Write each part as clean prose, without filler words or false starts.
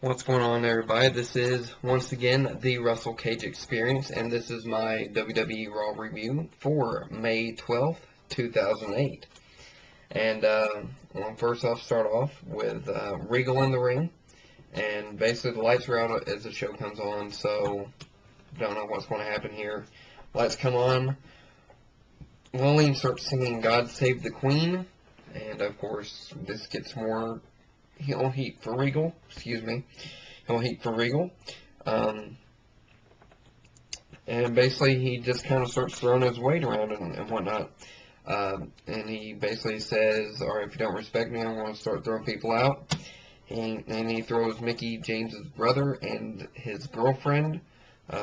What's going on, everybody? This is, once again, the Russell Cage Experience, and this is my WWE RAW review for May 12th, 2008. And, well, first I'll start off with Regal in the ring, and basically the lights are out as the show comes on, so don't know what's going to happen here. Lights come on, Lillian starts singing God Save the Queen, and of course this gets more heel heat for Regal, heel heat for Regal. Um, and basically he just kind of starts throwing his weight around and whatnot. And he basically says, alright, if you don't respect me, I'm going to start throwing people out. And he throws Mickey James's brother and his girlfriend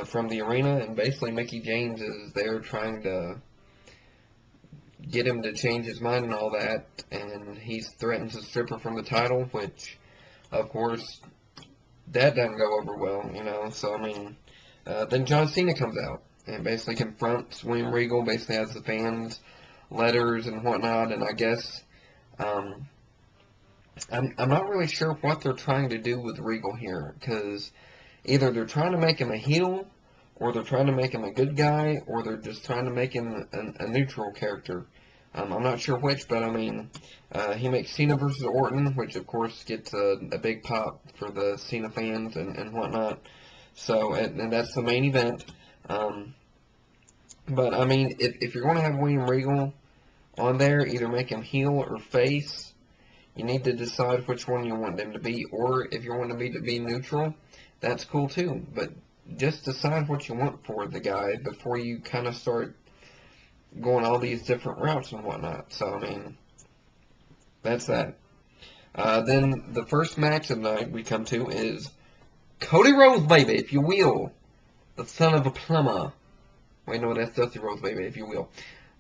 from the arena, and basically Mickey James is there trying to get him to change his mind and all that, and he threatens to strip her from the title, which, of course, that doesn't go over well, so, I mean, then John Cena comes out and basically confronts William Regal, basically has the fans' letters and whatnot, and I guess, I'm not really sure what they're trying to do with Regal here, because either they're trying to make him a heel, or they're trying to make him a good guy, or they're just trying to make him a neutral character. I'm not sure which, but I mean, he makes Cena versus Orton, which of course gets a big pop for the Cena fans and whatnot. So, and that's the main event. But I mean, if you're going to have William Regal on there, either make him heel or face, you need to decide which one you want them to be. Or if you want them to be neutral, that's cool too. But just decide what you want for the guy before you kind of start going all these different routes and whatnot. So, I mean, that's that. Then the first match of the night we come to is Cody Rhodes, baby, if you will. The son of a plumber. Wait, no, that's Dusty Rhodes, baby, if you will.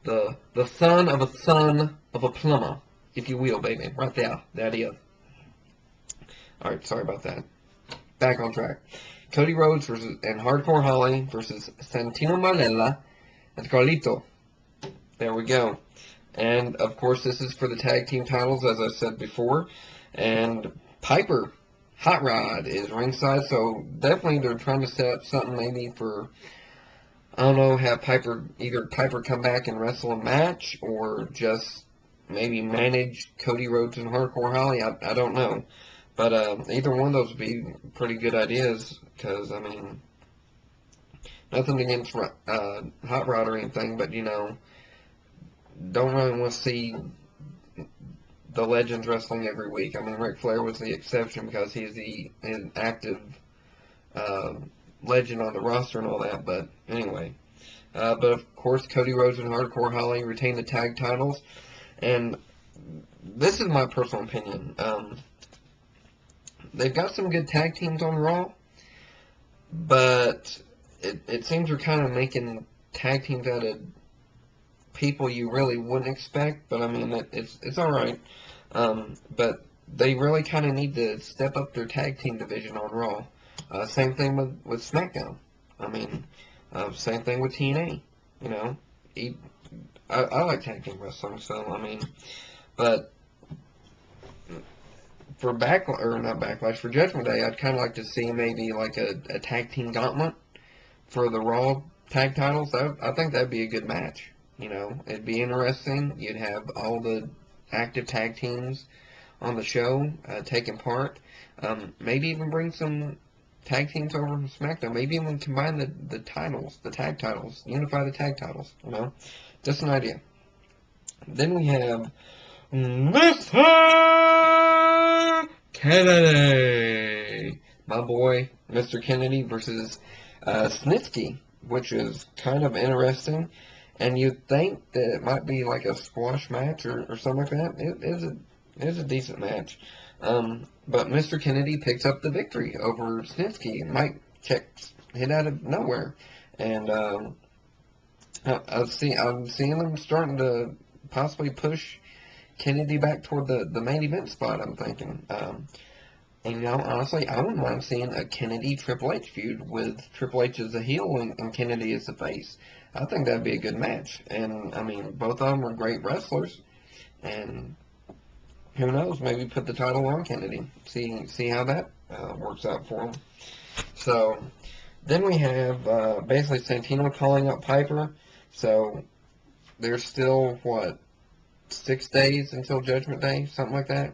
The son of a plumber, if you will, baby. Right there. That is. Alright, sorry about that. Back on track. Cody Rhodes and Hardcore Holly versus Santino Marella and Carlito. There we go. And, of course, this is for the tag team titles, as I said before. And Piper, Hot Rod, is ringside, so definitely they're trying to set up something maybe for, I don't know, have either Piper come back and wrestle a match, or just maybe manage Cody Rhodes and Hardcore Holly. I don't know. But either one of those would be pretty good ideas, because, I mean, nothing against Hot Rod or anything, but, don't really want to see the legends wrestling every week. I mean, Ric Flair was the exception because he's an active uh, legend on the roster and all that. But anyway, but of course, Cody Rhodes and Hardcore Holly retain the tag titles, and this is my personal opinion. They've got some good tag teams on Raw, but it seems they're kind of making tag teams out of people you really wouldn't expect, but I mean, it's alright. But they really kind of need to step up their tag team division on Raw. Same thing with SmackDown. I mean, same thing with TNA. You know, I like tag team wrestling, so I mean, but for not Backlash, for Judgment Day, I'd kind of like to see maybe like a tag team gauntlet for the Raw tag titles. I think that'd be a good match. It'd be interesting. You'd have all the active tag teams on the show taking part. Maybe even bring some tag teams over from SmackDown. Maybe even combine the titles, the tag titles, unify the tag titles. Just an idea. Then we have Mr. Kennedy, my boy, Mr. Kennedy versus Snitsky, which is kind of interesting. And you'd think that it might be like a squash match or something like that. It is a decent match. But Mr. Kennedy picks up the victory over Snitsky. Mike checks hit out of nowhere. And I'm seeing them starting to possibly push Kennedy back toward the main event spot, I'm thinking. And honestly, I wouldn't mind seeing a Kennedy Triple H feud with Triple H as a heel and Kennedy as the face. I think that'd be a good match. And, I mean, both of them are great wrestlers. And who knows, maybe put the title on Kennedy. See how that works out for him. So then we have basically Santino calling up Piper. So there's still, what, 6 days until Judgment Day, something like that.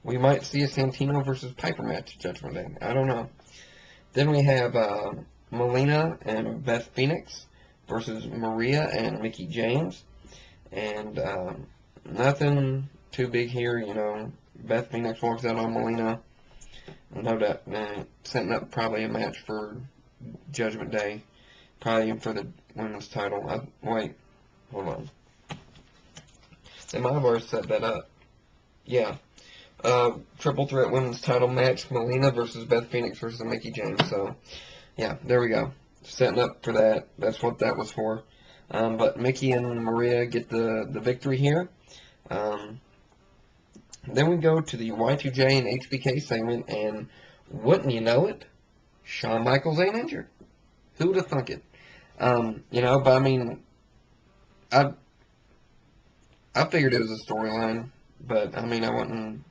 We might see a Santino versus Piper match at Judgment Day. I don't know. Then we have Melina and Beth Phoenix versus Maria and Mickie James. And nothing too big here, you know. Beth Phoenix walks out on Melina. No doubt, setting up probably a match for Judgment Day. Probably for the women's title. Wait, hold on. They might have already set that up. Yeah. Triple threat women's title match, Melina versus Beth Phoenix versus Mickie James. So, yeah, there we go. Setting up for that. That's what that was for. But Mickie and Maria get the victory here. Then we go to the Y2J and HBK segment, and wouldn't you know it, Shawn Michaels ain't injured. Who would have thunk it? You know, but I mean, I figured it was a storyline, but I mean, I wouldn't.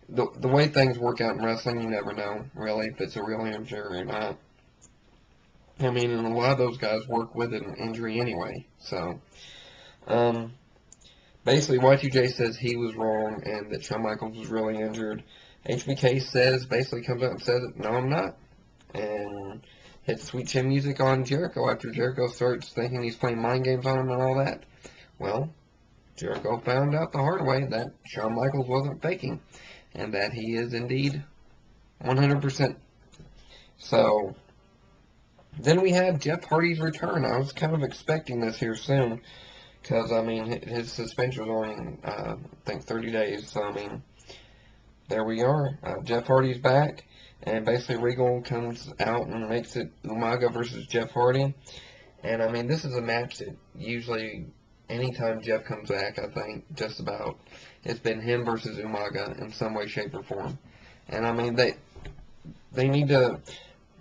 The way things work out in wrestling, you never know, really, if it's a real injury or not. I mean, and a lot of those guys work with an injury anyway. So, basically, Y2J says he was wrong and that Shawn Michaels was really injured. HBK basically comes out and says, no, I'm not. And hits Sweet Chin music on Jericho after Jericho starts thinking he's playing mind games on him and all that. Well, Jericho found out the hard way that Shawn Michaels wasn't faking and that he is indeed 100%. So, then we have Jeff Hardy's return. I was kind of expecting this here soon because, I mean, his suspension was only, I think, 30 days. So, I mean, there we are. Jeff Hardy's back. And basically Regal comes out and makes it Umaga versus Jeff Hardy. And, I mean, this is a match that usually, anytime Jeff comes back, I think, just about, it's been him versus Umaga in some way, shape, or form. And, I mean, they need to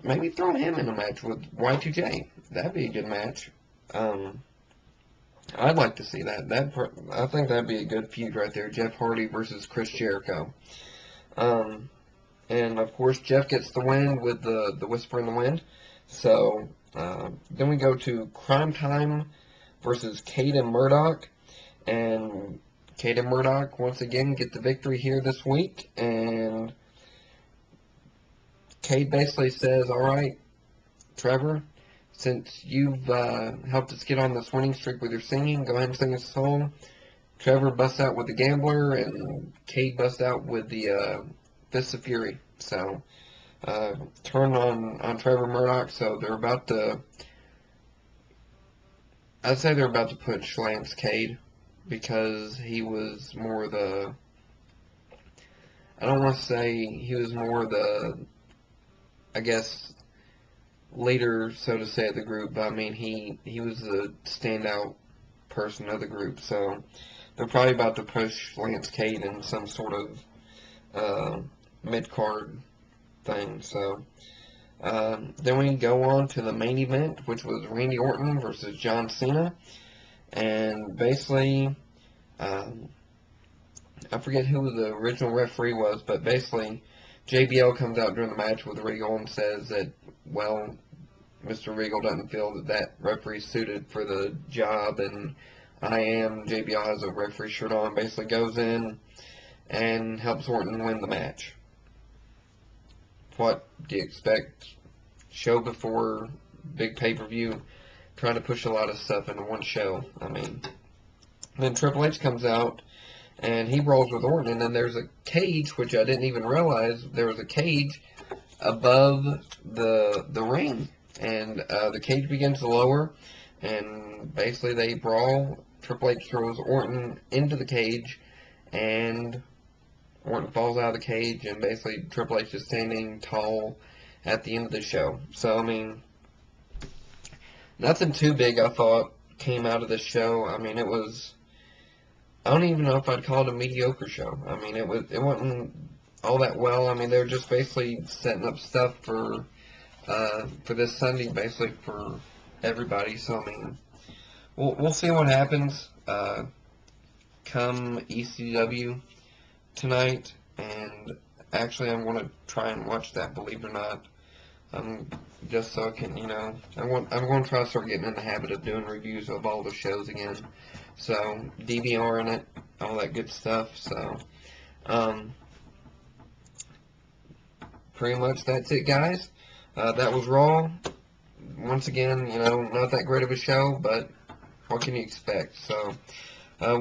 maybe throw him in a match with Y2J. That'd be a good match. I'd like to see that. I think that'd be a good feud right there. Jeff Hardy versus Chris Jericho. And of course, Jeff gets the win with the Whisper in the Wind. So then we go to Crime Time versus Cade and Murdoch. And Cade and Murdoch once again get the victory here this week. And Cade basically says, all right, Trevor, since you've helped us get on this winning streak with your singing, go ahead and sing us a song. Trevor busts out with the Gambler, and Cade busts out with the Fists of Fury. So, turn on Trevor Murdoch. So they're about to, I'd say they're about to push Lance Cade because he was more the, I don't want to say he was more the, I guess, leader, so to say, of the group. But I mean, he was the standout person of the group. So they're probably about to push Lance Cade in some sort of mid-card thing. So then we go on to the main event, which was Randy Orton versus John Cena. And basically, I forget who the original referee was, but basically, JBL comes out during the match with Regal and says that, well, Mr. Regal doesn't feel that referee's suited for the job, and JBL has a referee shirt on, basically goes in and helps Orton win the match. What do you expect? Show before big pay-per-view, trying to push a lot of stuff into one show. I mean, then Triple H comes out, and he rolls with Orton, and then there's a cage, which I didn't even realize there was a cage above the ring, and the cage begins to lower, and basically they brawl. Triple H throws Orton into the cage, and Orton falls out of the cage, and basically Triple H is standing tall at the end of the show. So, I mean, nothing too big, I thought, came out of this show. I mean, it was, I don't even know if I'd call it a mediocre show. I mean, it wasn't all that well. I mean, they were just basically setting up stuff for this Sunday, basically for everybody. So, I mean, we'll see what happens come ECW tonight. and actually I'm going to try and watch that, believe it or not. Just so I can, I'm going to try to start getting in the habit of doing reviews of all the shows again. So, DVRing it, all that good stuff. So, pretty much that's it, guys. That was Raw. Once again, not that great of a show, but what can you expect? So, I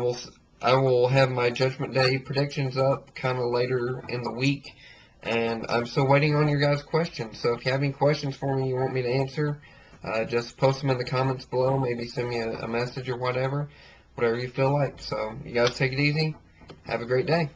will have my Judgment Day predictions up kind of later in the week. And I'm still waiting on your guys' questions. So if you have any questions for me you want me to answer, just post them in the comments below. Maybe send me a message or whatever you feel like. So you guys take it easy. Have a great day.